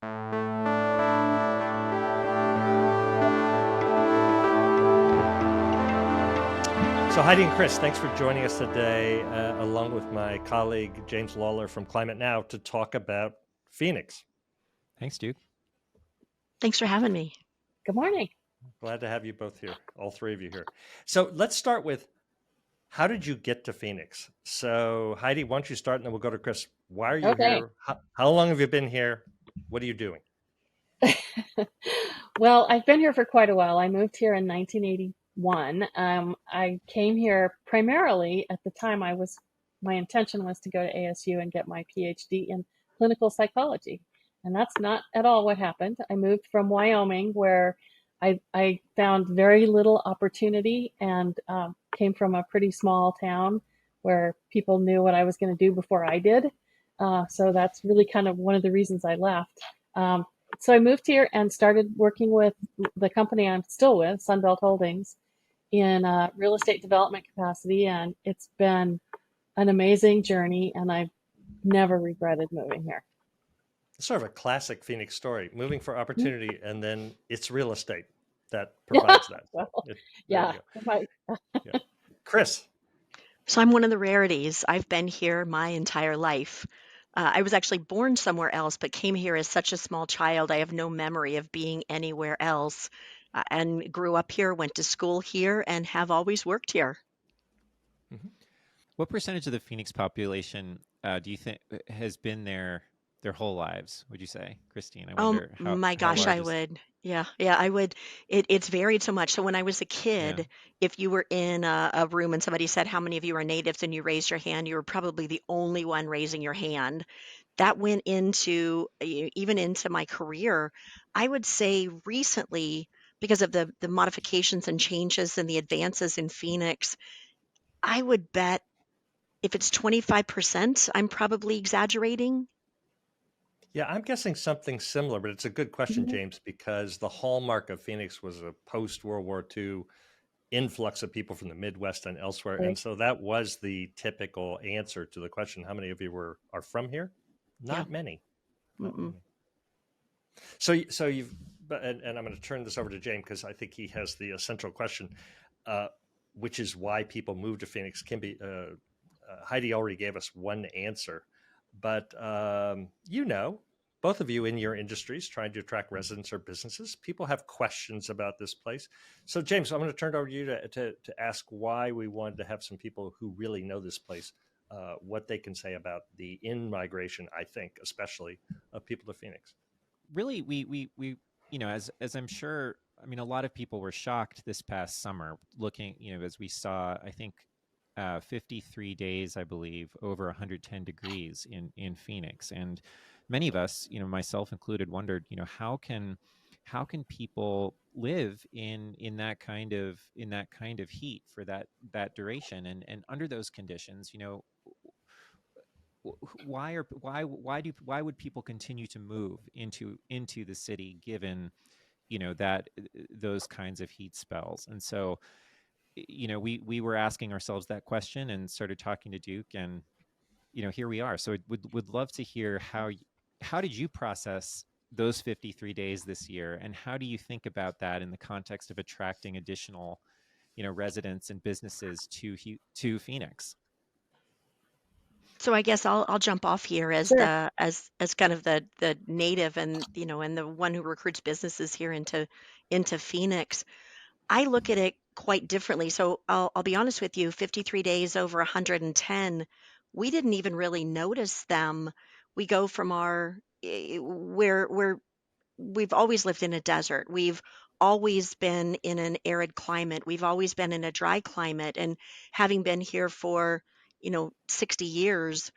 So Heidi and Chris, thanks for joining us today, along with my colleague James Lawler from Climate Now, to talk about Phoenix. Thanks, Duke. Thanks for having me. Good morning. Glad to have you both here, all three of you here. So let's start with, how did you get to Phoenix? So Heidi, why don't you start, and then we'll go to Chris. Why are you here? How long have you been here? What are you doing? Well, I've been here for quite a while. I moved here in 1981. I came here primarily at the time my intention was to go to ASU and get my PhD in clinical psychology. And that's not at all what happened. I moved from Wyoming, where I found very little opportunity, and came from a pretty small town where people knew what I was going to do before I did. So that's really kind of one of the reasons I left. So I moved here and started working with the company I'm still with, Sunbelt Holdings, in real estate development capacity. And it's been an amazing journey, and I've never regretted moving here. It's sort of a classic Phoenix story, moving for opportunity, and then it's real estate that provides that. Well, There yeah. you go. Yeah. Chris. So I'm one of the rarities. I've been here my entire life. I was actually born somewhere else, but came here as such a small child. I have no memory of being anywhere else, and grew up here, went to school here, and have always worked here. What percentage of the Phoenix population do you think has been there their whole lives, would you say, Christine? I wonder how My gosh, I large is... would. Yeah, I would. It's varied so much. So when I was a kid, Yeah. if you were in a room and somebody said, how many of you are natives, and you raised your hand, you were probably the only one raising your hand. That went into even into my career. I would say recently, because of the modifications and changes and the advances in Phoenix, I would bet if it's 25%, I'm probably exaggerating. Yeah, I'm guessing something similar, but it's a good question, Mhm. James, because the hallmark of Phoenix was a post-World War II influx of people from the Midwest and elsewhere. Right. And so that was the typical answer to the question, how many of you are from here? Yeah. Not many. Not Mm-mm. many. So you've, and I'm going to turn this over to James because I think he has the essential question, which is why people move to Phoenix. Can be, Heidi already gave us one answer, but both of you in your industries trying to attract residents or businesses, people have questions about this place. So James, I'm going to turn it over to you to ask why we wanted to have some people who really know this place, what they can say about the in-migration, I think, especially of people to Phoenix. Really, we as I'm sure, I mean, a lot of people were shocked this past summer looking, as we saw, I think, 53 days, I believe, over 110 degrees in Phoenix. And many of us, myself included, wondered, how can people live in that kind of heat for that duration, and under those conditions, why would people continue to move into the city given that those kinds of heat spells? And so we were asking ourselves that question and started talking to Duke, and here we are. So would love to hear how did you process those 53 days this year, and how do you think about that in the context of attracting additional residents and businesses to Phoenix? So I guess I'll jump off here as Sure. as kind of the native, and and the one who recruits businesses here into Phoenix. I look at it quite differently. So I'll be honest with you, 53 days over 110, we didn't even really notice them. We go from our where we've always lived in a desert. We've always been in an arid climate. We've always been in a dry climate, and having been here for 60 years,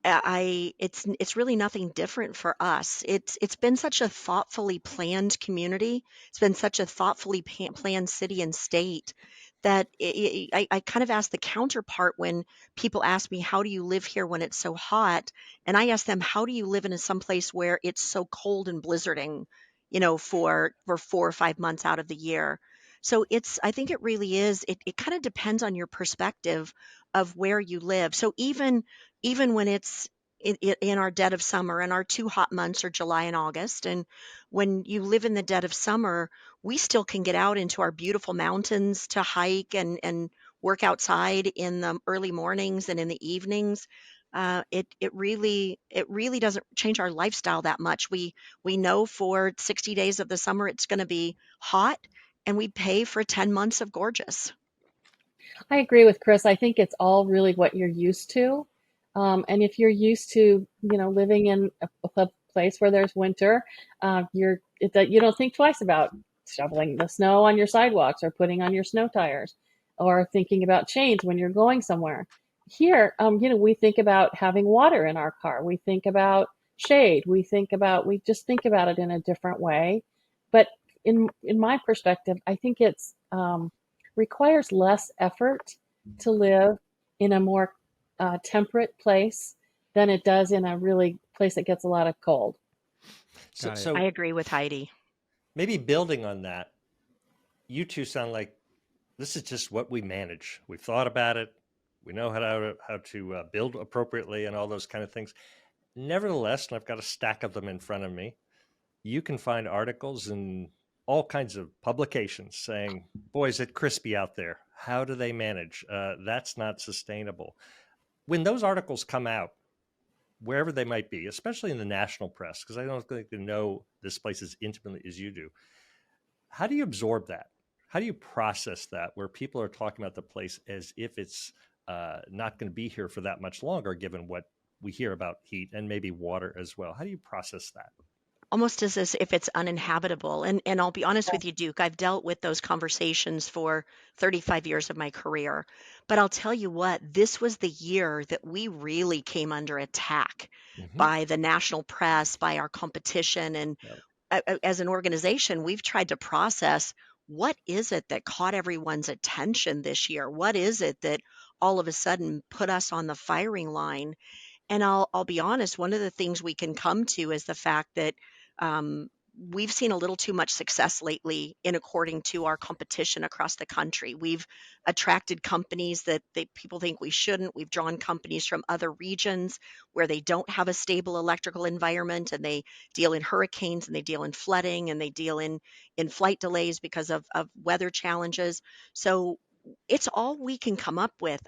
it's really nothing different for us. It's been such a thoughtfully planned community. It's been such a thoughtfully planned city and state that I kind of ask the counterpart when people ask me, how do you live here when it's so hot? And I ask them, how do you live in some place where it's so cold and blizzarding, for 4 or 5 months out of the year? So I think it really is, it kind of depends on your perspective of where you live. So even when it's in our dead of summer, and our two hot months are July and August. And when you live in the dead of summer, we still can get out into our beautiful mountains to hike and work outside in the early mornings and in the evenings. It really doesn't change our lifestyle that much. We know for 60 days of the summer it's going to be hot, and we pay for 10 months of gorgeous. I agree with Chris. I think it's all really what you're used to. And if you're used to, living in a place where there's winter, you don't think twice about shoveling the snow on your sidewalks or putting on your snow tires or thinking about change when you're going somewhere. Here, we think about having water in our car. We think about shade. We just think about it in a different way. But in my perspective, I think it's requires less effort to live in a more temperate place than it does in a really place that gets a lot of cold. So, Got it. I so agree with Heidi. maybe building on that, you two sound like this is just what we manage. We've thought about it. We know how to build appropriately and all those kind of things. Nevertheless, and I've got a stack of them in front of me, you can find articles in all kinds of publications saying, boy, is it crispy out there. How do they manage? That's not sustainable. When those articles come out, wherever they might be, especially in the national press, because I don't think they know this place as intimately as you do, how do you absorb that? How do you process that where people are talking about the place as if it's not going to be here for that much longer, given what we hear about heat and maybe water as well? How do you process that? Almost as if it's uninhabitable. And I'll be honest with you, Duke, I've dealt with those conversations for 35 years of my career. But I'll tell you what, this was the year that we really came under attack Mm-hmm. by the national press, by our competition. And Yep. as an organization, we've tried to process what is it that caught everyone's attention this year? What is it that all of a sudden put us on the firing line? And I'll be honest, one of the things we can come to is the fact that we've seen a little too much success lately in according to our competition across the country. We've attracted companies that people think we shouldn't. We've drawn companies from other regions where they don't have a stable electrical environment, and they deal in hurricanes, and they deal in flooding, and they deal in flight delays because of weather challenges. So it's all we can come up with.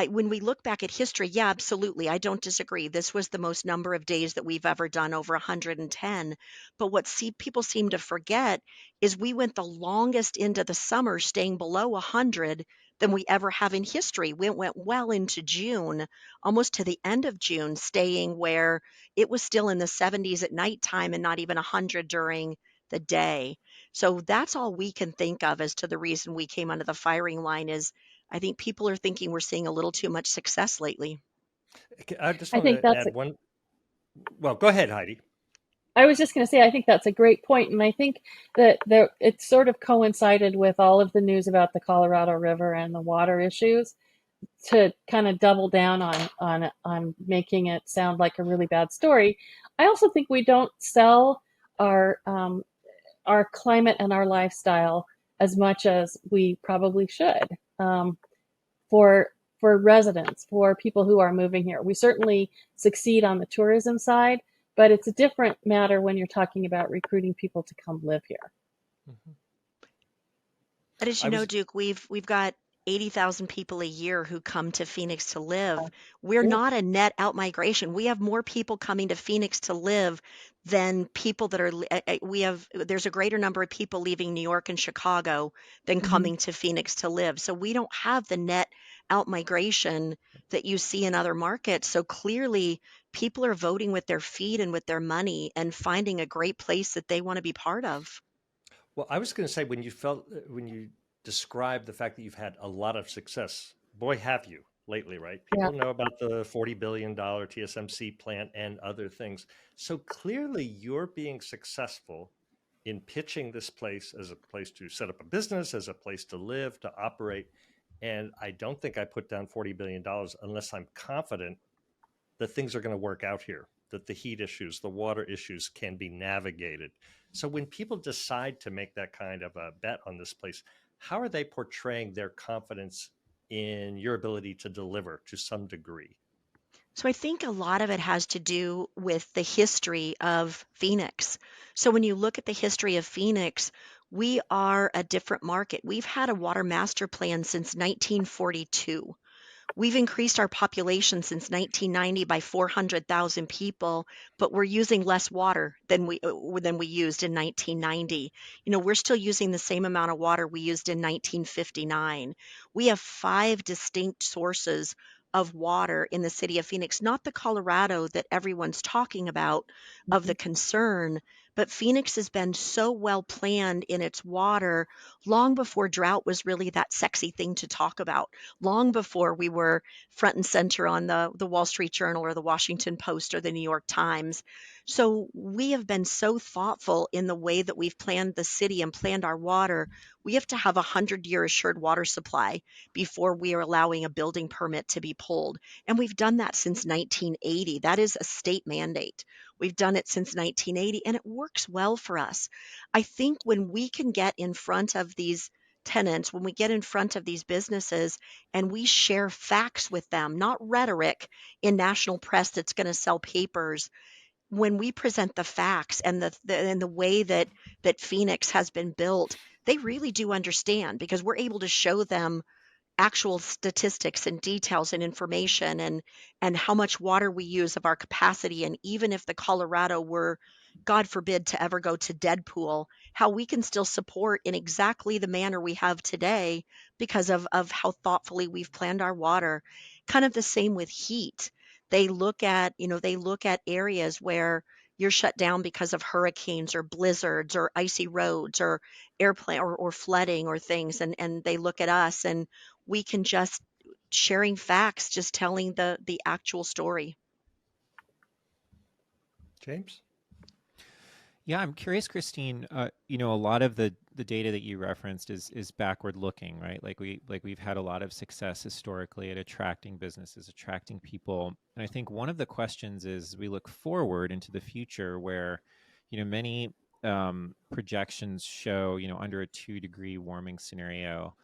When we look back at history, yeah, absolutely, I don't disagree. This was the most number of days that we've ever done, over 110. But what people seem to forget is we went the longest into the summer staying below 100 than we ever have in history. We went well into June, almost to the end of June, staying where it was still in the 70s at nighttime and not even 100 during the day. So that's all we can think of as to the reason we came under the firing line. Is I think people are thinking we're seeing a little too much success lately. I just I want think to add one. Well, go ahead, Heidi. I was just going to say, I think that's a great point, and I think that it sort of coincided with all of the news about the Colorado River and the water issues to kind of double down on making it sound like a really bad story. I also think we don't sell our climate and our lifestyle as much as we probably should. For residents, for people who are moving here, we certainly succeed on the tourism side, but it's a different matter when you're talking about recruiting people to come live here. Mm-hmm. But as I you know, was Duke, we've got 80,000 people a year who come to Phoenix to live. We're Yeah. not a net out migration. We have more people coming to Phoenix to live than people that are. There's a greater number of people leaving New York and Chicago than Mhm. coming to Phoenix to live. So we don't have the net out migration that you see in other markets. So clearly, people are voting with their feet and with their money and finding a great place that they want to be part of. Well, I was going to say when you describe the fact that you've had a lot of success, boy, have you lately, right? Yeah. People know about the $40 billion TSMC plant and other things. So clearly you're being successful in pitching this place as a place to set up a business, as a place to live, to operate. And I don't think I put down $40 billion unless I'm confident that things are going to work out here, that the heat issues, the water issues can be navigated. So when people decide to make that kind of a bet on this place, how are they portraying their confidence in your ability to deliver to some degree? So I think a lot of it has to do with the history of Phoenix. So when you look at the history of Phoenix, we are a different market. We've had a water master plan since 1942. We've increased our population since 1990 by 400,000 people, but we're using less water than we used in 1990. We're still using the same amount of water we used in 1959. We have 5 distinct sources of water in the city of Phoenix, not the Colorado that everyone's talking about of the concern, but Phoenix has been so well planned in its water long before drought was really that sexy thing to talk about, long before we were front and center on the Wall Street Journal or the Washington Post or the New York Times. So we have been so thoughtful in the way that we've planned the city and planned our water. We have to have a 100-year assured water supply before we are allowing a building permit to be pulled. And we've done that since 1980. That is a state mandate. We've done it since 1980, and it works well for us. I think when we can get in front of these tenants, when we get in front of these businesses and we share facts with them, not rhetoric in national press that's going to sell papers. When we present the facts and the way that Phoenix has been built, they really do understand because we're able to show them actual statistics and details and information and how much water we use of our capacity. And even if the Colorado were, God forbid, to ever go to dead pool, how we can still support in exactly the manner we have today because of how thoughtfully we've planned our water. Kind of the same with heat. They look at areas where you're shut down because of hurricanes or blizzards or icy roads or airplane or flooding or things, and they look at us and we can just sharing facts, just telling the actual story. James? Yeah, I'm curious, Christine. A lot of the data that you referenced is backward looking, right? We've had a lot of success historically at attracting businesses, attracting people, and I think one of the questions is we look forward into the future where, many projections show, under a 2-degree warming scenario,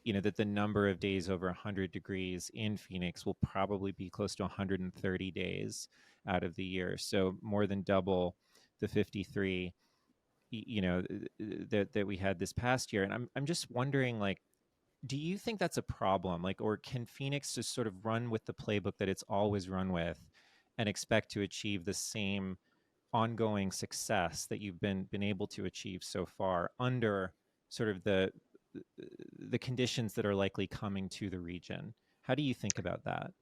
that the number of days over 100 degrees in Phoenix will probably be close to 130 days out of the year, so more than double the 53 that we had this past year. And I'm just wondering, like, do you think that's a problem, like, or can Phoenix just sort of run with the playbook that it's always run with and expect to achieve the same ongoing success that you've been able to achieve so far under sort of the conditions that are likely coming to the region? How do you think about that?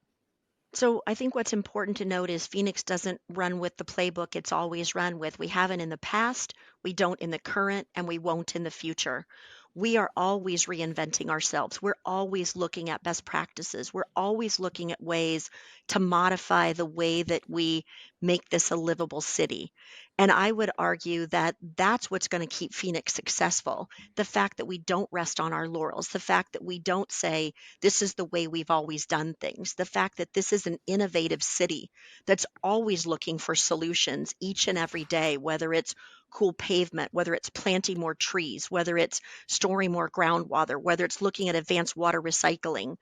So I think what's important to note is Phoenix doesn't run with the playbook it's always run with. We haven't in the past, we don't in the current, and we won't in the future. We are always reinventing ourselves. We're always looking at best practices. We're always looking at ways to modify the way that we make this a livable city. And I would argue that that's what's going to keep Phoenix successful. The fact that we don't rest on our laurels, the fact that we don't say, this is the way we've always done things. The fact that this is an innovative city that's always looking for solutions each and every day, whether it's cool pavement, whether it's planting more trees, whether it's storing more groundwater, whether it's looking at advanced water recycling,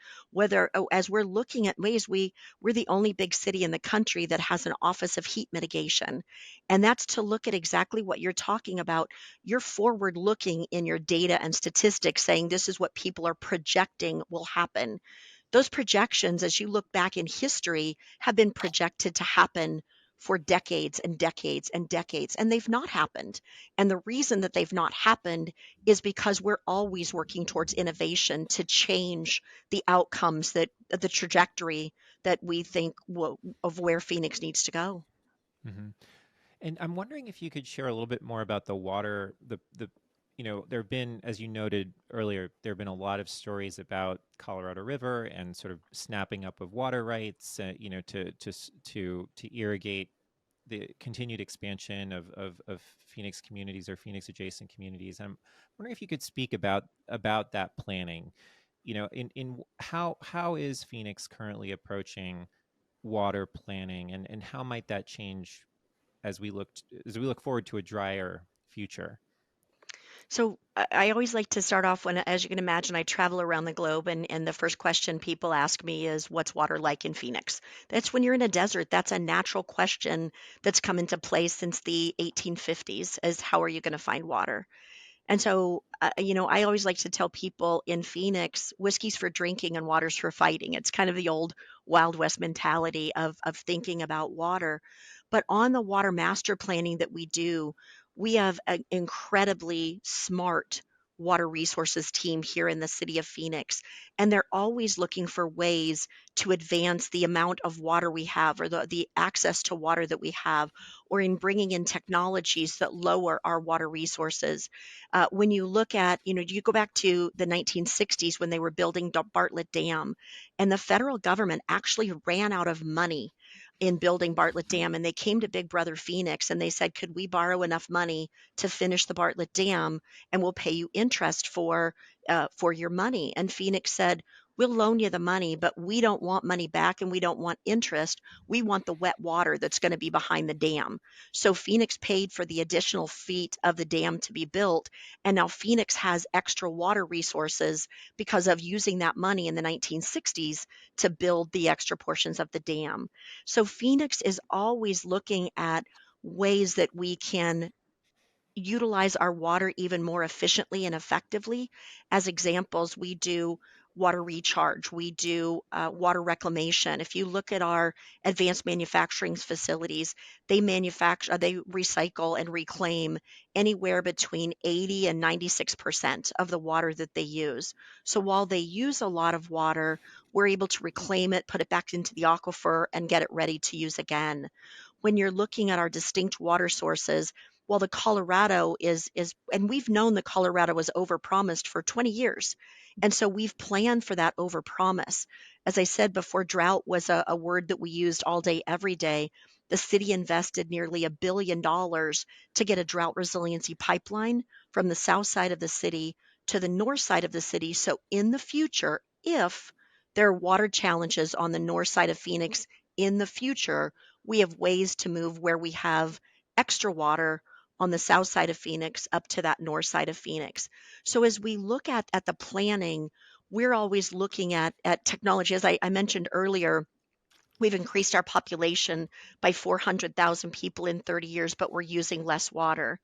as we're looking at ways we're the only big city in the country that has an office of heat mitigation. And that's to look at exactly what you're talking about. You're forward looking in your data and statistics saying this is what people are projecting will happen. Those projections, as you look back in history, have been projected to happen for decades and decades and decades, and they've not happened. And the reason that they've not happened is because we're always working towards innovation to change the outcomes, that the trajectory that we think of where Phoenix needs to go. Mm-hmm. And I'm wondering if you could share a little bit more about the water, there have been, as you noted earlier, there have been a lot of stories about Colorado River and sort of snapping up of water rights, to irrigate the continued expansion of Phoenix communities or Phoenix adjacent communities. I'm wondering if you could speak about that planning. In how is Phoenix currently approaching water planning, and how might that change as we look forward to a drier future? So I always like to start off when, as you can imagine, I travel around the globe, and the first question people ask me is, "What's water like in Phoenix?" That's when you're in a desert. That's a natural question that's come into play since the 1850s, is how are you going to find water? And so, I always like to tell people in Phoenix, whiskey's for drinking and water's for fighting. It's kind of the old Wild West mentality of thinking about water. But on the water master planning that we do, we have an incredibly smart water resources team here in the city of Phoenix. And they're always looking for ways to advance the amount of water we have, or the access to water that we have, or in bringing in technologies that lower our water resources. When you look at, you go back to the 1960s when they were building Bartlett Dam, and the federal government actually ran out of money in building Bartlett Dam, and they came to Big Brother Phoenix and they said, "Could we borrow enough money to finish the Bartlett Dam, and we'll pay you interest for your money?" And Phoenix said, "We'll loan you the money, but we don't want money back and we don't want interest. We want the wet water that's going to be behind the dam." So Phoenix paid for the additional feet of the dam to be built, and now Phoenix has extra water resources because of using that money in the 1960s to build the extra portions of the dam. So Phoenix is always looking at ways that we can utilize our water even more efficiently and effectively. As examples, we do water recharge, we do water reclamation. If you look at our advanced manufacturing facilities, they recycle and reclaim anywhere between 80 and 96% of the water that they use. So while they use a lot of water, we're able to reclaim it, put it back into the aquifer, and get it ready to use again. When you're looking at our distinct water sources, well, the Colorado is, and we've known the Colorado was overpromised for 20 years. And so we've planned for that overpromise. As I said before, drought was a word that we used all day, every day. The city invested nearly $1 billion to get a drought resiliency pipeline from the south side of the city to the north side of the city. So in the future, if there are water challenges on the north side of Phoenix in the future, we have ways to move where we have extra water on the south side of Phoenix up to that north side of Phoenix. So as we look at the planning, we're always looking at technology. As I mentioned earlier, we've increased our population by 400,000 people in 30 years, but we're using less water.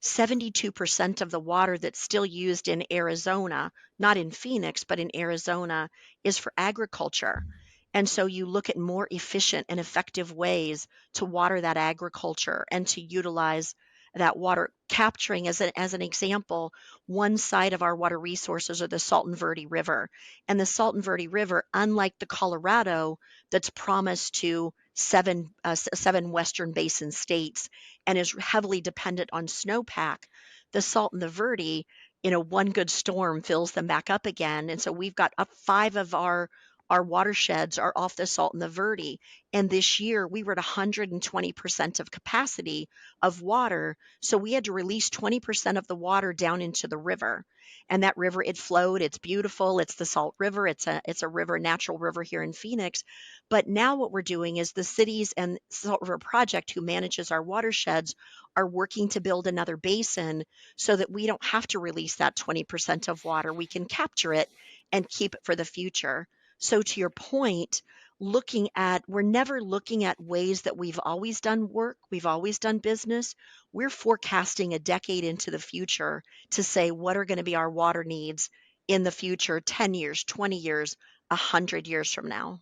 72% of the water that's still used in Arizona, not in Phoenix, but in Arizona, is for agriculture. And so you look at more efficient and effective ways to water that agriculture and to utilize that water. Capturing, as an example, one side of our water resources are the Salton Verde River. And the Salton Verde River, unlike the Colorado that's promised to seven Western Basin states and is heavily dependent on snowpack, the Salton the Verde, one good storm fills them back up again. And so we've got five of our watersheds are off the Salton the Verde. And this year we were at 120% of capacity of water. So we had to release 20% of the water down into the river. And that river, it flowed. It's beautiful. It's the Salt River. It's a river, natural river here in Phoenix. But now what we're doing is the cities and Salt River Project, who manages our watersheds, are working to build another basin so that we don't have to release that 20% of water. We can capture it and keep it for the future. So to your point, we're never looking at ways that we've always done work, we've always done business. We're forecasting a decade into the future to say what are going to be our water needs in the future, 10 years, 20 years, 100 years from now.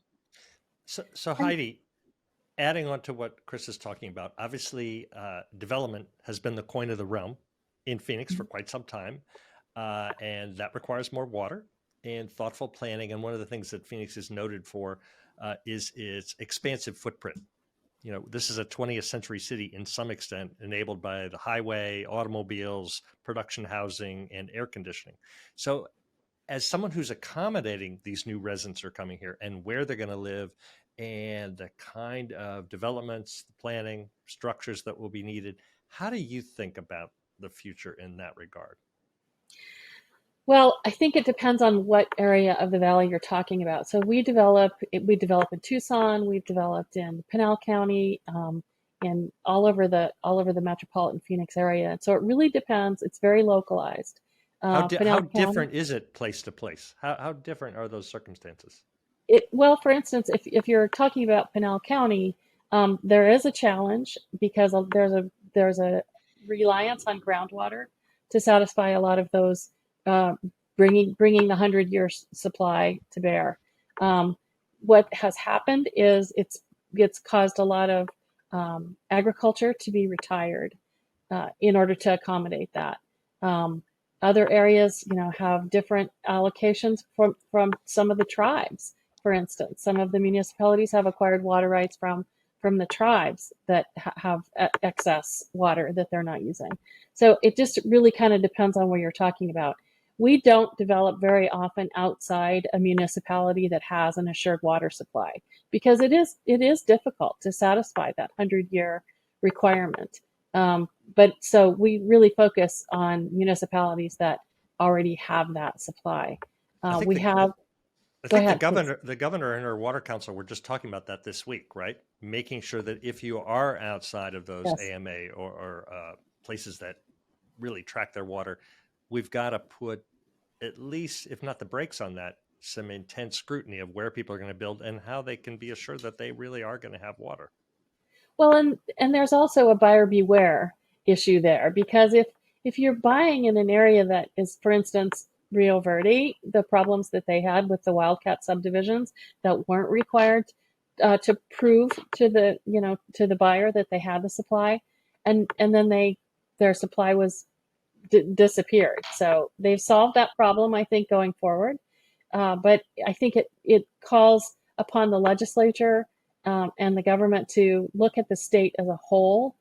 So Heidi, adding on to what Chris is talking about, obviously development has been the coin of the realm in Phoenix for quite some time, and that requires more water and thoughtful planning. And one of the things that Phoenix is noted for is its expansive footprint. This is a 20th century city in some extent, enabled by the highway, automobiles, production housing, and air conditioning. So as someone who's accommodating these new residents who are coming here and where they're going to live and the kind of developments, planning, structures that will be needed, how do you think about the future in that regard? Well, I think it depends on what area of the valley you're talking about. So we develop in Tucson, we've developed in Pinal County, in all over the metropolitan Phoenix area. So it really depends. It's very localized. How Pinal County, different is it place to place? How different are those circumstances? well, for instance, if you're talking about Pinal County, there is a challenge because there's a reliance on groundwater to satisfy a lot of those, bringing the 100-year supply to bear. What has happened is it's caused a lot of agriculture to be retired in order to accommodate that. Other areas, have different allocations from some of the tribes. For instance, some of the municipalities have acquired water rights from the tribes that have excess water that they're not using. So it just really kind of depends on what you're talking about. We don't develop very often outside a municipality that has an assured water supply because it is difficult to satisfy that 100-year requirement. But so we really focus on municipalities that already have that supply. I We think have. Go the ahead, please. governor and her water council were just talking about that this week, right? Making sure that if you are outside of those Yes. AMA or places that really track their water, we've got to put at least, if not the brakes on that, some intense scrutiny of where people are going to build and how they can be assured that they really are going to have water. Well, and there's also a buyer beware issue there because if you're buying in an area that is, for instance, Rio Verde, the problems that they had with the wildcat subdivisions that weren't required to prove to the buyer that they had the supply, and then their supply was disappeared. So they've solved that problem, I think, going forward. But I think it calls upon the legislature and the government to look at the state as a whole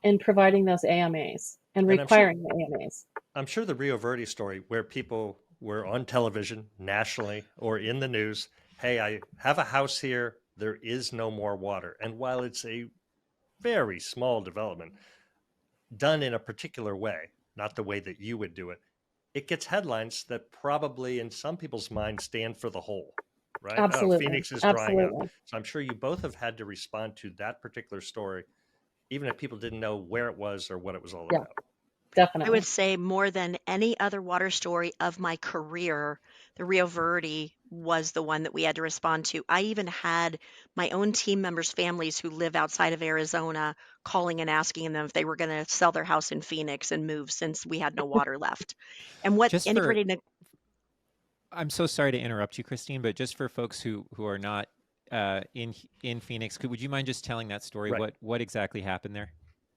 in providing those AMAs and requiring the AMAs. I'm sure the Rio Verde story, where people were on television nationally or in the news, hey, I have a house here, there is no more water. And while it's a very small development done in a particular way, not the way that you would do it, it gets headlines that probably in some people's minds stand for the whole, right? Absolutely. Oh, Phoenix is drying up. Absolutely. So I'm sure you both have had to respond to that particular story, even if people didn't know where it was or what it was all Yeah. about. I Definitely. would say more than any other water story of my career, the Rio Verde was the one that we had to respond to. I even had my own team members' families who live outside of Arizona calling and asking them if they were going to sell their house in Phoenix and move since we had no water left. And what Just for, anybody I'm so sorry to interrupt you, Christine, but just for folks who are not in Phoenix, would you mind just telling that story? Right. What exactly happened there?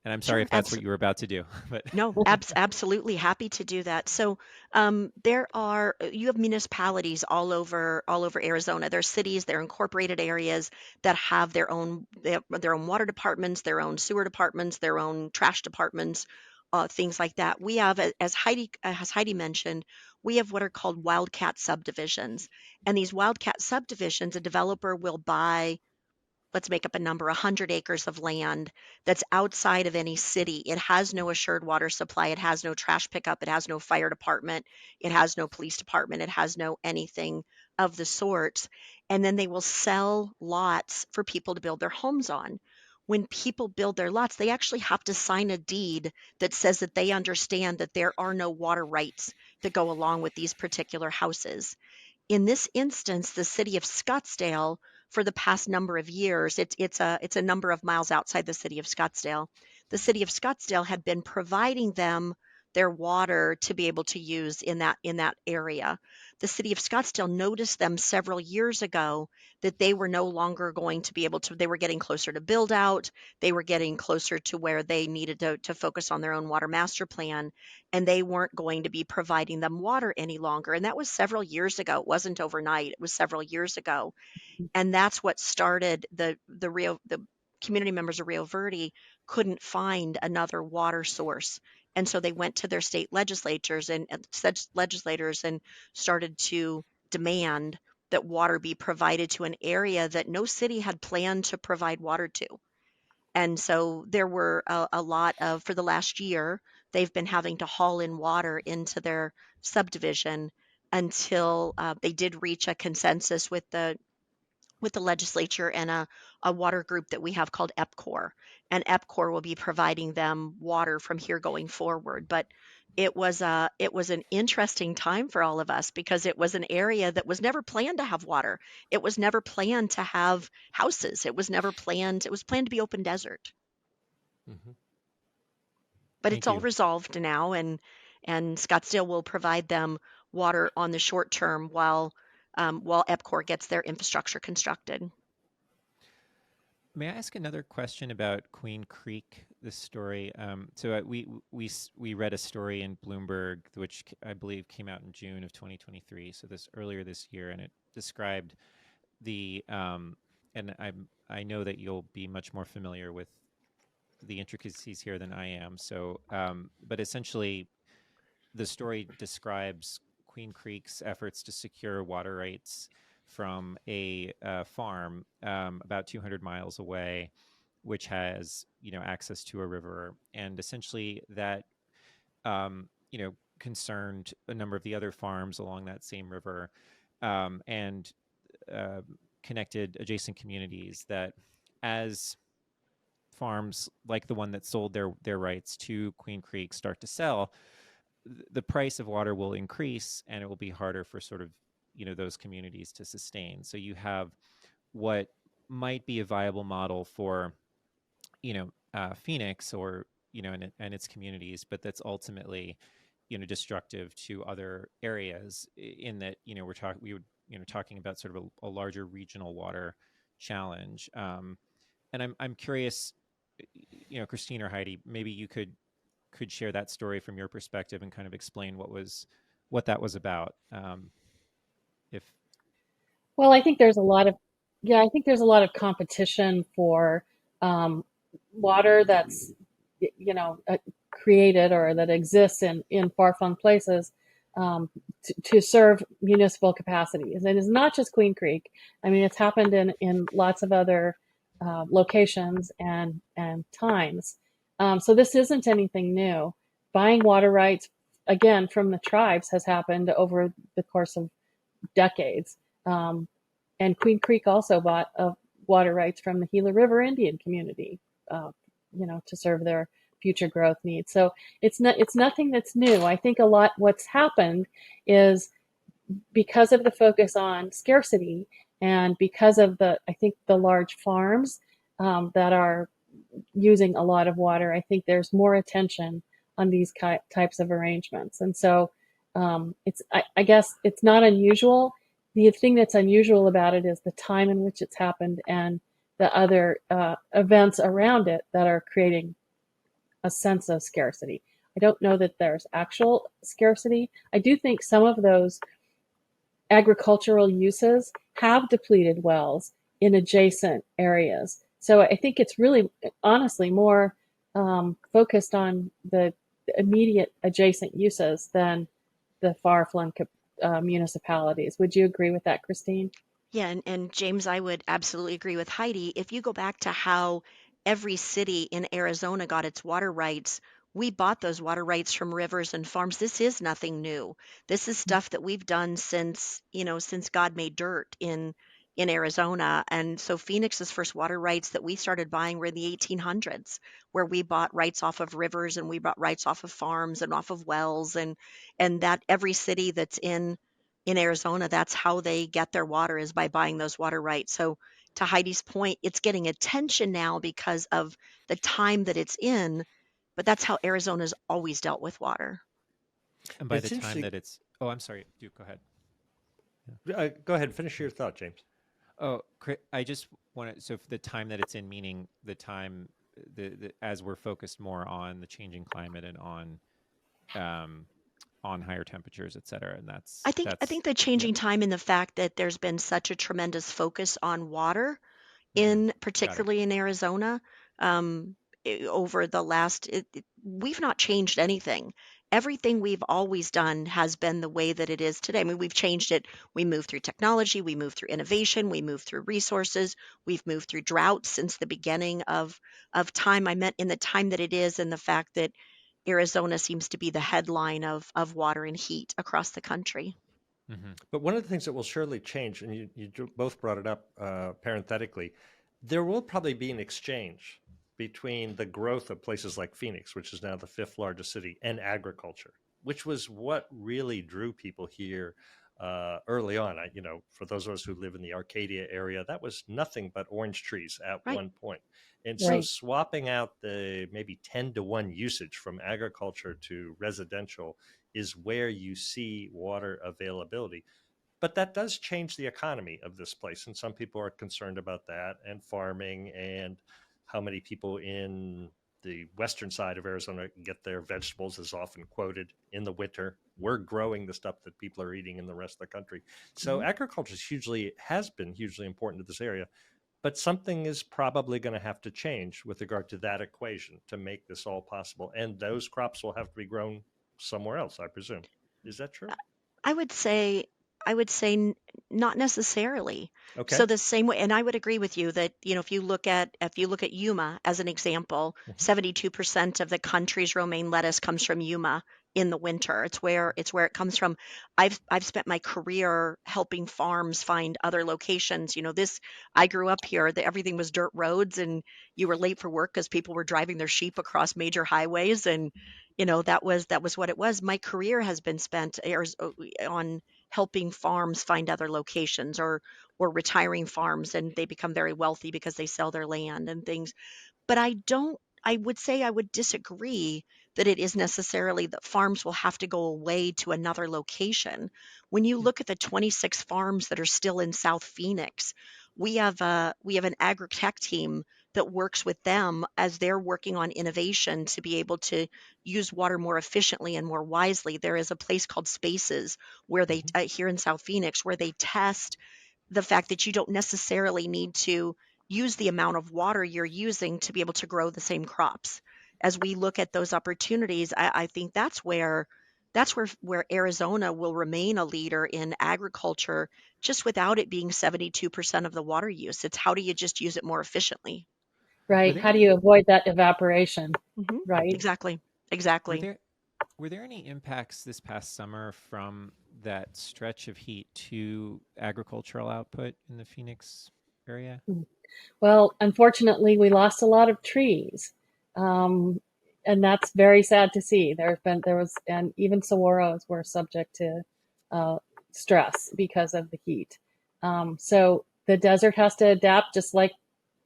And I'm sorry Sure, if that's what you were about to do, but No, absolutely happy to do that. So you have municipalities all over Arizona. There's cities, they're incorporated areas that have their own water departments, their own sewer departments, their own trash departments, things like that. We have, as Heidi mentioned, we have what are called wildcat subdivisions, and these wildcat subdivisions, a developer will buy, let's make up a number, 100 acres of land that's outside of any city. It has no assured water supply. It has no trash pickup. It has no fire department. It has no police department. It has no anything of the sort. And then they will sell lots for people to build their homes on. When people build their lots, they actually have to sign a deed that says that they understand that there are no water rights that go along with these particular houses. In this instance, the city of Scottsdale, for the past number of years, it's a number of miles outside the city of Scottsdale. The city of Scottsdale had been providing them their water to be able to use in that area. The city of Scottsdale noticed them several years ago that they were no longer going to be able to, they were getting closer to build out, they were getting closer to where they needed to focus on their own water master plan, and they weren't going to be providing them water any longer. And that was several years ago. It wasn't overnight. It was several years ago. And that's what started the community members of Rio Verde couldn't find another water source. And so they went to their state legislators and started to demand that water be provided to an area that no city had planned to provide water to. And so there were a lot of, for the last year, they've been having to haul in water into their subdivision until they did reach a consensus with the with the legislature and a water group that we have called EPCOR. And EPCOR will be providing them water from here going forward. But it was an interesting time for all of us because it was an area that was never planned to have water. It was never planned to have houses. It was never planned. It was planned to be open desert. Mm-hmm. But it's Thank all you. resolved now, and Scottsdale will provide them water on the short term while EPCOR gets their infrastructure constructed. May I ask another question about Queen Creek? This story. We read a story in Bloomberg, which I believe came out in June of 2023. So this earlier this year, and it described the and I know that you'll be much more familiar with the intricacies here than I am. So, but essentially, the story describes Queen Creek's efforts to secure water rights from a farm about 200 miles away, which has access to a river, and essentially that concerned a number of the other farms along that same river, and uh, connected adjacent communities that as farms like the one that sold their rights to Queen Creek start to sell, the price of water will increase and it will be harder for sort of those communities to sustain. So you have what might be a viable model for Phoenix or and its communities, but that's ultimately destructive to other areas in that we would talking about sort of a larger regional water challenge. And I'm curious, Christine or Heidi, maybe you could share that story from your perspective and kind of explain what that was about. If Well, I think there's a lot of, yeah, I think there's a lot of competition for um, water that's, created or that exists in far-flung places to serve municipal capacities. And it's not just Queen Creek. I mean, it's happened in lots of other locations and times. So this isn't anything new. Buying water rights, again, from the tribes has happened over the course of decades. Um, and Queen Creek also bought water rights from the Gila River Indian community, uh, to serve their future growth needs. So it's nothing that's new. I think a lot what's happened is because of the focus on scarcity and because of the large farms that are using a lot of water, I think there's more attention on these types of arrangements. And so I guess it's not unusual. The thing that's unusual about it is the time in which it's happened and the other events around it that are creating a sense of scarcity. I don't know that there's actual scarcity. I do think some of those agricultural uses have depleted wells in adjacent areas. So I think it's really, honestly, more focused on the immediate adjacent uses than the far-flung municipalities. Would you agree with that, Christine? Yeah, and James, I would absolutely agree with Heidi. If you go back to how every city in Arizona got its water rights, we bought those water rights from rivers and farms. This is nothing new. This is stuff that we've done since God made dirt in Arizona. And so Phoenix's first water rights that we started buying were in the 1800s, where we bought rights off of rivers and we bought rights off of farms and off of wells, and that every city that's in Arizona, that's how they get their water, is by buying those water rights. So to Heidi's point, it's getting attention now because of the time that it's in, but that's how Arizona's always dealt with water. and by the It's time interesting. that it's I'm sorry, Duke, go ahead. Go ahead, finish your thought, James. Oh, I just want to. So for the time that it's in, meaning the time, as we're focused more on the changing climate and um, on higher temperatures, et cetera, and I that's think the yeah. changing time in the fact that there's been such a tremendous focus on water Mm-hmm. in Got it. particularly in Arizona, over the last, we've not changed anything. Everything we've always done has been the way that it is today. I mean, we've changed it. We moved through technology, we moved through innovation, we moved through resources, we've moved through droughts since the beginning of time. I meant in the time that it is, and the fact that Arizona seems to be the headline of water and heat across the country. But one of the things that will surely change, and you both brought it up parenthetically, there will probably be an exchange between the growth of places like Phoenix, which is now the fifth largest city, and agriculture, which was what really drew people here early on. For those of us who live in the Arcadia area, that was nothing but orange trees at Right. one point. And so Right. swapping out the maybe 10-to-1 usage from agriculture to residential is where you see water availability. But that does change the economy of this place. And some people are concerned about that, and farming, and how many people in the western side of Arizona get their vegetables, as often quoted, in the winter. We're growing the stuff that people are eating in the rest of the country. So agriculture has been hugely important to this area. But something is probably going to have to change with regard to that equation to make this all possible. And those crops will have to be grown somewhere else, I presume. Is that true? I would say not necessarily. Okay. So the same way, and I would agree with you that, if you look at Yuma as an example, 72% of the country's romaine lettuce comes from Yuma in the winter. It's where it comes from. I've spent my career helping farms find other locations. I grew up here. Everything was dirt roads, and you were late for work because people were driving their sheep across major highways, and that was what it was. My career has been spent on helping farms find other locations, or retiring farms, and they become very wealthy because they sell their land and things. But I would say I would disagree that it is necessarily that farms will have to go away to another location. When you look at the 26 farms that are still in South Phoenix, we have an agri-tech team that works with them as they're working on innovation to be able to use water more efficiently and more wisely. There is a place called Spaces where they here in South Phoenix, where they test the fact that you don't necessarily need to use the amount of water you're using to be able to grow the same crops. As we look at those opportunities, I think that's where Arizona will remain a leader in agriculture, just without it being 72% of the water use. It's how do you just use it more efficiently? Were Right. there How do any you avoid that evaporation? Hmm. Right. Exactly. were Exactly. there any impacts this past summer from that stretch of heat to agricultural output in the Phoenix area? Well, unfortunately, we lost a lot of trees, um, and that's very sad to see. And even saguaros were subject to uh, stress because of the heat. So the desert has to adapt just like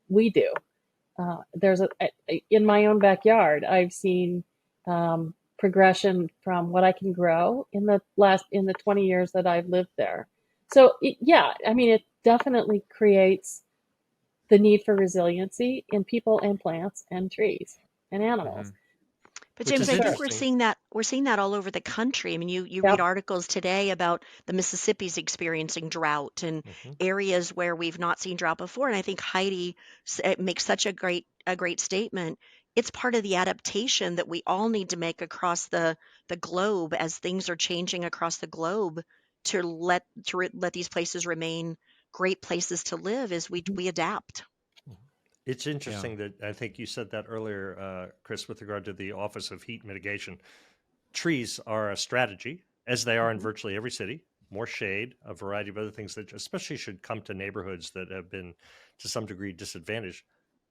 we do. In my own backyard, I've seen progression from what I can grow in the 20 years that I've lived there. So yeah, I mean, it definitely creates the need for resiliency in people and plants and trees and animals. But Which James, is I Sure. think interesting. we're seeing that all over the country. I mean, you read Yep. articles today about the Mississippi's experiencing drought, and areas where we've not seen drought before. And I think Heidi makes such a great statement. It's part of the adaptation that we all need to make across the globe, as things are changing across the globe, to let these places remain great places to live as we adapt. It's Yeah. interesting that I think you said that earlier, Chris, with regard to the Office of Heat Mitigation. Trees are a strategy, as they are in virtually every city. More shade, a variety of other things that especially should come to neighborhoods that have been to some degree disadvantaged.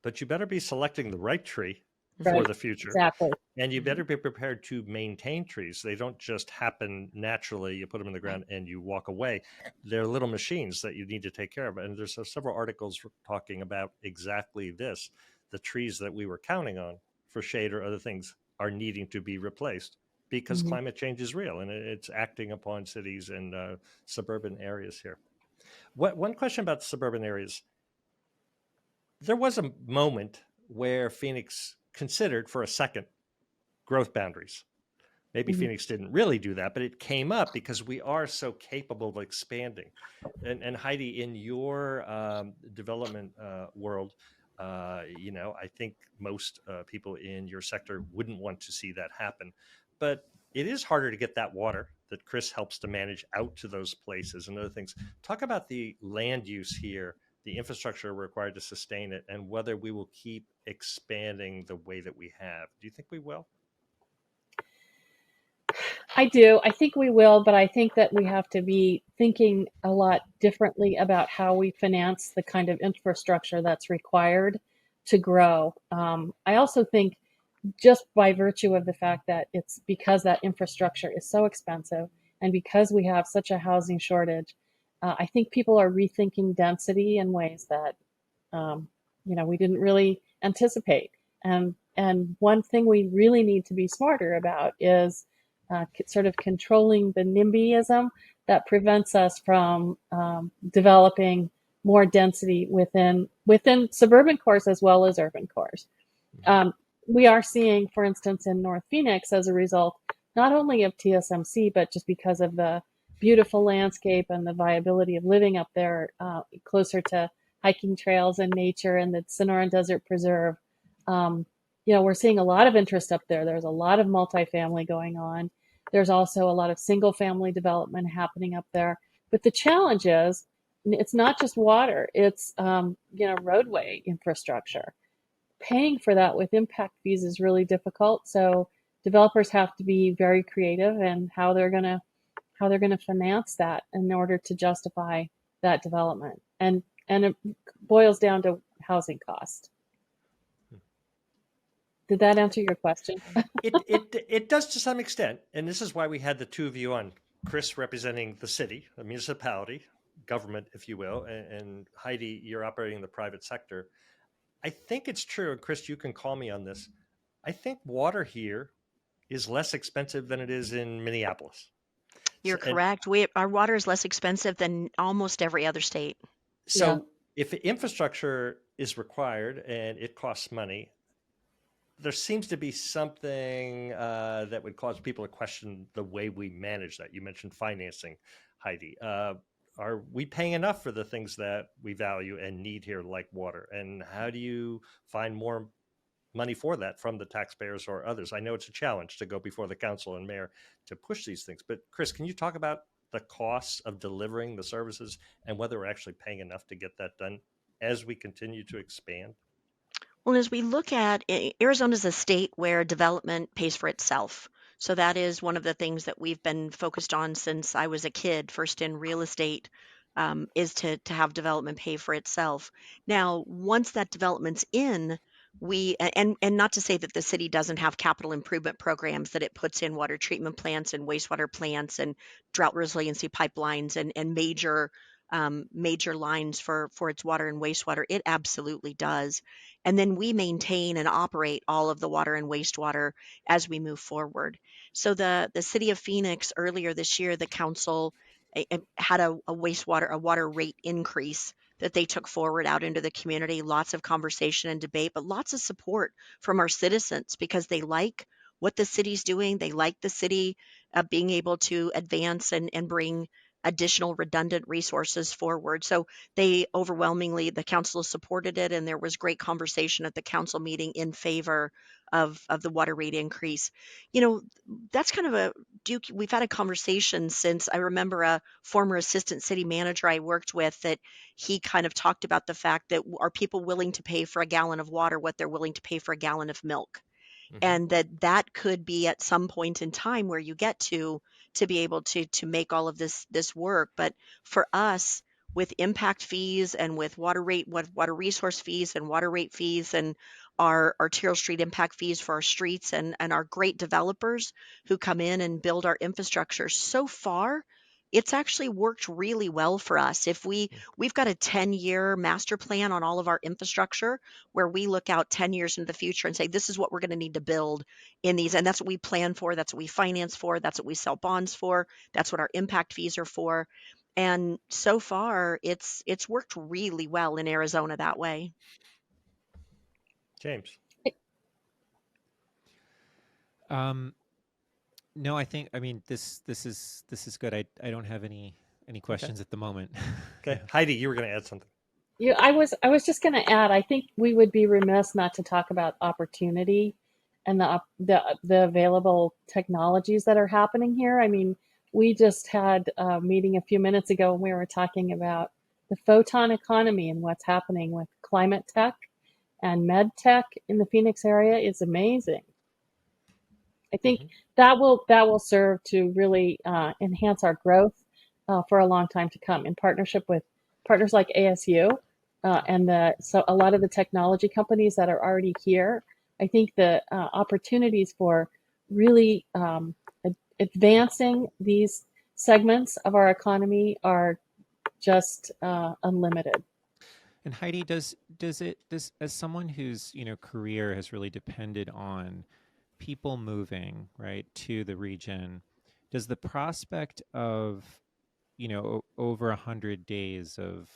But you better be selecting the right tree for Right. the future. Exactly. And you better be prepared to maintain trees. They don't just happen naturally. You put them in the ground and you walk away. They're little machines that you need to take care of. And there's several articles talking about exactly this. The trees that we were counting on for shade or other things are needing to be replaced because Mhm. climate change is real and it's acting upon cities and suburban areas here. One question about suburban areas. There was a moment where Phoenix considered for a second growth boundaries. Maybe Mhm. Phoenix didn't really do that, but it came up because we are so capable of expanding. And Heidi, in your development world, I think most people in your sector wouldn't want to see that happen. But it is harder to get that water that Chris helps to manage out to those places and other things. Talk about the land use here, the infrastructure required to sustain it, and whether we will keep expanding the way that we have. Do you think we will? I do. I think we will, but I think that we have to be thinking a lot differently about how we finance the kind of infrastructure that's required to grow. I also think just by virtue of the fact that it's because that infrastructure is so expensive and because we have such a housing shortage, I think people are rethinking density in ways that we didn't really anticipate. And one thing we really need to be smarter about is sort of controlling the NIMBYism that prevents us from developing more density within suburban cores as well as urban cores. We are seeing, for instance, in North Phoenix, as a result, not only of TSMC, but just because of the beautiful landscape and the viability of living up there, closer to hiking trails and nature and the Sonoran Desert Preserve. We're seeing a lot of interest up there. There's a lot of multifamily going on. There's also a lot of single family development happening up there. But the challenge is, it's not just water, it's roadway infrastructure. Paying for that with impact fees is really difficult. So developers have to be very creative in how they're going to finance that in order to justify that development. And it boils down to housing cost. Did that answer your question? It does to some extent, and this is why we had the two of you on. Chris representing the city, the municipality, government, if you will, and Heidi, you're operating in the private sector. I think it's true, and Chris, you can call me on this. I think water here is less expensive than it is in Minneapolis. You're And correct. Our water is less expensive than almost every other state. so Yeah. if infrastructure is required and it costs money, there seems to be something that would cause people to question the way we manage that. You mentioned financing, Heidi. Are we paying enough for the things that we value and need here, like water? And how do you find more money for that from the taxpayers or others? I know it's a challenge to go before the council and mayor to push these things, but Chris, can you talk about the costs of delivering the services and whether we're actually paying enough to get that done as we continue to expand? Well, as we look at Arizona is a state where development pays for itself. So that is one of the things that we've been focused on since I was a kid, first in real estate, is to have development pay for itself. Now, once that development's in, and not to say that the city doesn't have capital improvement programs that it puts in water treatment plants and wastewater plants and drought resiliency pipelines and major lines for its water and wastewater. It absolutely does. And then we maintain and operate all of the water and wastewater as we move forward. So the city of Phoenix earlier this year, the council had a water rate increase that they took forward out into the community. Lots of conversation and debate, but lots of support from our citizens because they like what the city's doing. They like the city being able to advance and bring additional redundant resources forward. So they overwhelmingly, the council supported it, and there was great conversation at the council meeting in favor of the water rate increase. That's kind of a Duke. We've had a conversation since I remember a former assistant city manager I worked with that he kind of talked about the fact that are people willing to pay for a gallon of water what they're willing to pay for a gallon of milk? And that could be at some point in time where you get to be able to make all of this work. But for us, with impact fees and with water resource fees and water rate fees and our arterial street impact fees for our streets and our great developers who come in and build our infrastructure, so far it's actually worked really well for us. If we've got a 10-year master plan on all of our infrastructure where we look out 10 years into the future and say, this is what we're going to need to build in these. And that's what we plan for. That's what we finance for. That's what we sell bonds for. That's what our impact fees are for. And so far, it's worked really well in Arizona that way. James. No, I mean this is good. I don't have any questions at the moment. Okay. Heidi, you were going to add something. Yeah, I was just going to add. I think we would be remiss not to talk about opportunity and the available technologies that are happening here. I mean, we just had a meeting a few minutes ago, and we were talking about the photon economy and what's happening with climate tech and med tech in the Phoenix area is amazing. I think Mhm. that will serve to really enhance our growth for a long time to come in partnership with partners like ASU so a lot of the technology companies that are already here. I think the opportunities for really advancing these segments of our economy are just unlimited. And Heidi, does as someone whose career has really depended on people moving right to the region, does the prospect of over 100 days of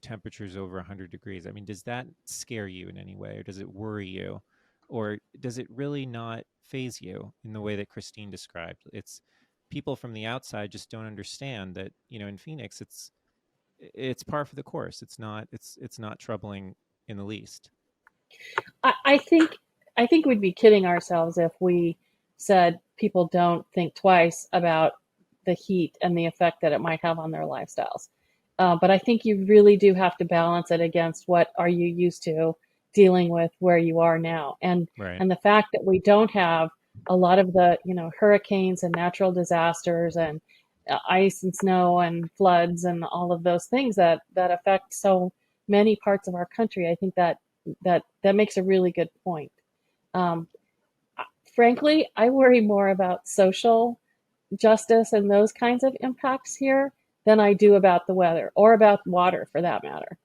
temperatures over 100 degrees, I mean, does that scare you in any way, or does it worry you, or does it really not phase you in the way that Christine described? It's people from the outside just don't understand that in Phoenix it's par for the course. It's not troubling in the least. I think we'd be kidding ourselves if we said people don't think twice about the heat and the effect that it might have on their lifestyles. But I think you really do have to balance it against what are you used to dealing with where you are now, Right. and the fact that we don't have a lot of the hurricanes and natural disasters and ice and snow and floods and all of those things that affect so many parts of our country. I think that makes a really good point. Um, Frankly, I worry more about social justice and those kinds of impacts here than I do about the weather or about water for that matter.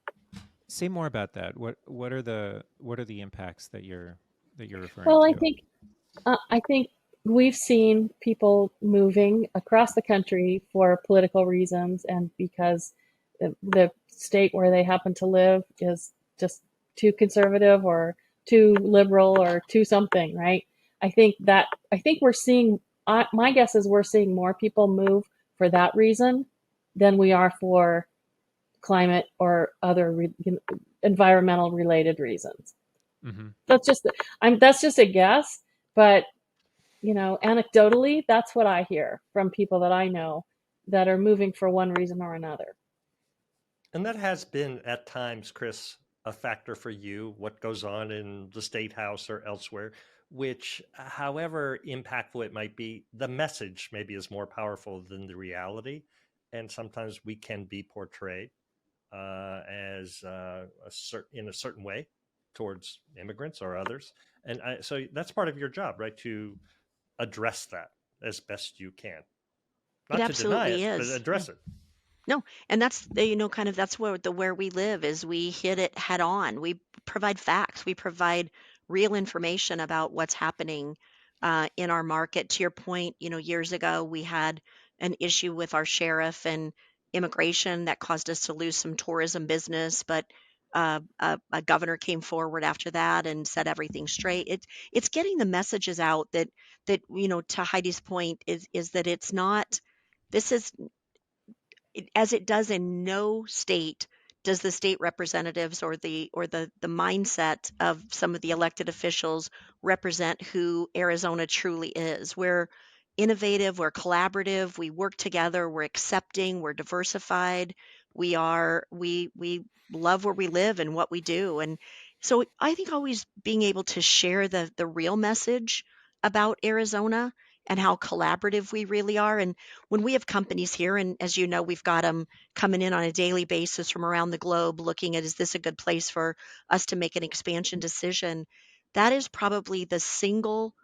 Say more about that. What are the impacts that you're referring Well, to? I think we've seen people moving across the country for political reasons and because the state where they happen to live is just too conservative or too liberal or too something, right? I think we're seeing. My guess is we're seeing more people move for that reason than we are for climate or other environmental related reasons. Hmm. That's just a guess, but anecdotally, that's what I hear from people that I know that are moving for one reason or another. And that has been at times, Chris, a factor for you, what goes on in the state house or elsewhere, which, however impactful it might be, the message maybe is more powerful than the reality. And sometimes we can be portrayed as in a certain way towards immigrants or others. And so that's part of your job, right? To address that as best you can. It Not to deny absolutely it, but is. Yeah. address it. No, and that's kind of that's where we live is we hit it head on. We provide facts. We provide real information about what's happening in our market. To your point, years ago we had an issue with our sheriff and immigration that caused us to lose some tourism business, but a governor came forward after that and set everything straight. It's getting the messages out that to Heidi's point is that it's not. This is as it does in no state does the state representatives or the mindset of some of the elected officials represent who Arizona truly is. We're innovative, we're collaborative, we work together, we're accepting, we're diversified, we love where we live and what we do. And so I think always being able to share the real message about Arizona and how collaborative we really are. And when we have companies here, and as you know, we've got them coming in on a daily basis from around the globe looking at, is this a good place for us to make an expansion decision? That is probably the single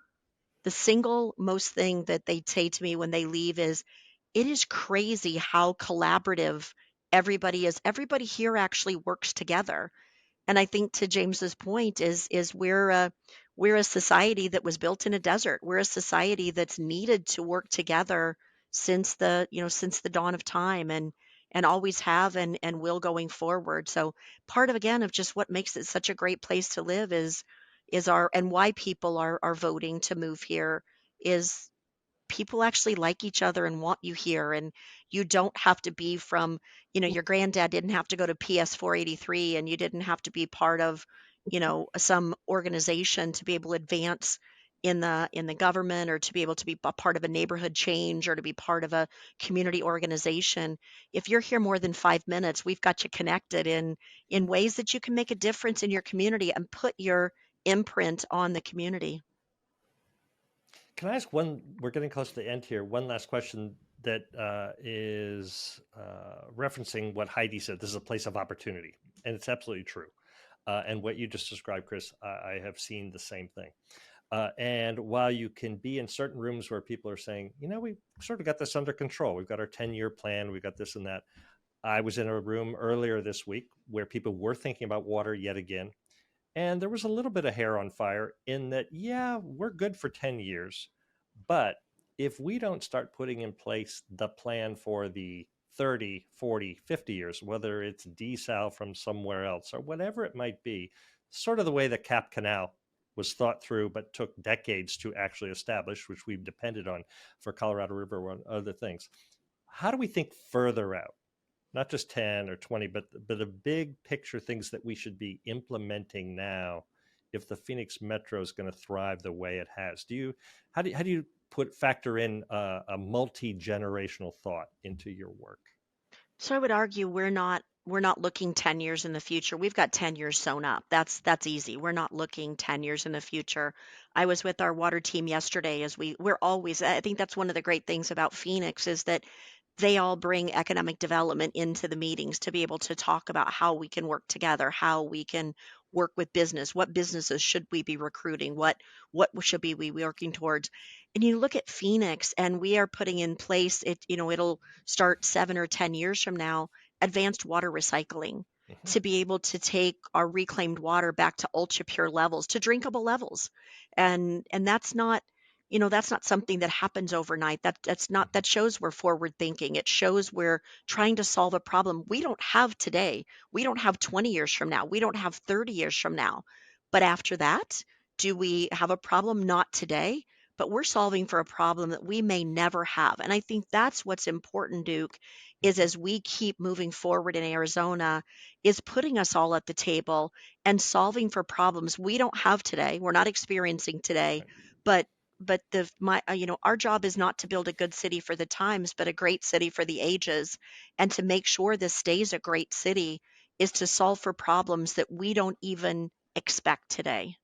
most thing that they say to me when they leave is, it is crazy how collaborative everybody is. Everybody here actually works together. And I think to James's point is we're a society that was built in a desert. We're a society that's needed to work together since the dawn of time, and always have and will going forward. So part of, again, of just what makes it such a great place to live is our, and why people are voting to move here, is people actually like each other and want you here, and you don't have to be from, your granddad didn't have to go to PS 483, and you didn't have to be part of some organization to be able to advance in the government, or to be able to be a part of a neighborhood change, or to be part of a community organization. If you're here more than 5 minutes, we've got you connected in ways that you can make a difference in your community and put your imprint on the community. Can I ask one? We're getting close to the end here. One last question that is referencing what Heidi said. This is a place of opportunity, and it's absolutely true. And what you just described, Chris, I have seen the same thing. And while you can be in certain rooms where people are saying, we sort of got this under control. We've got our 10-year plan. We've got this and that. I was in a room earlier this week where people were thinking about water yet again. And there was a little bit of hair on fire in that, yeah, we're good for 10 years. But if we don't start putting in place the plan for the 30, 40, 50 years, whether it's desal from somewhere else or whatever it might be, sort of the way the Cap Canal was thought through, but took decades to actually establish, which we've depended on for Colorado River and other things. How do we think further out? Not just 10 or 20, but the big picture things that we should be implementing now if the Phoenix Metro is going to thrive the way it has. How do you factor in a multi-generational thought into your work? So I would argue we're not looking 10 years in the future. We've got 10 years sewn up. That's easy. We're not looking 10 years in the future. I was with our water team yesterday we're always, I think that's one of the great things about Phoenix is that they all bring economic development into the meetings to be able to talk about how we can work together, how we can work with business, what businesses should we be recruiting, what should we be working towards. And you look at Phoenix and we are putting in place it'll start 7 or 10 years from now, advanced water recycling to be able to take our reclaimed water back to ultra pure levels, to drinkable levels. And that's not that's not something that happens overnight. That shows we're forward thinking. It shows we're trying to solve a problem we don't have today. We don't have 20 years from now. We don't have 30 years from now. But after that, do we have a problem? Not today, but we're solving for a problem that we may never have. And I think that's what's important, Duke, is as we keep moving forward in Arizona, is putting us all at the table and solving for problems we don't have today. We're not experiencing today, but our job is not to build a good city for the times, but a great city for the ages. And to make sure this stays a great city is to solve for problems that we don't even expect today.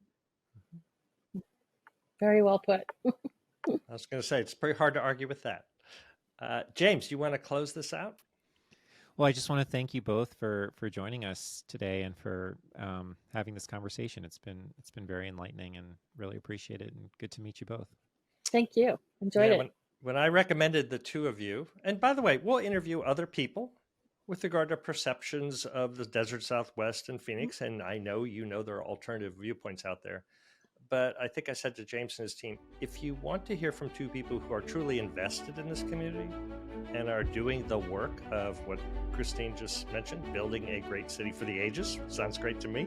Very well put. I was going to say, it's pretty hard to argue with that. James, you want to close this out? Well, I just want to thank you both for joining us today and for having this conversation. It's been very enlightening and really appreciate it, and good to meet you both. Thank you. Enjoyed it. When I recommended the two of you, and by the way, we'll interview other people with regard to perceptions of the desert Southwest and Phoenix, and I know there are alternative viewpoints out there. But I think I said to James and his team, if you want to hear from two people who are truly invested in this community and are doing the work of what Christine just mentioned, building a great city for the ages, sounds great to me.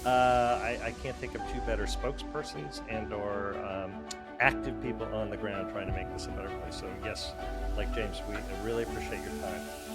I can't think of two better spokespersons and or active people on the ground trying to make this a better place. So yes, like James, we really appreciate your time.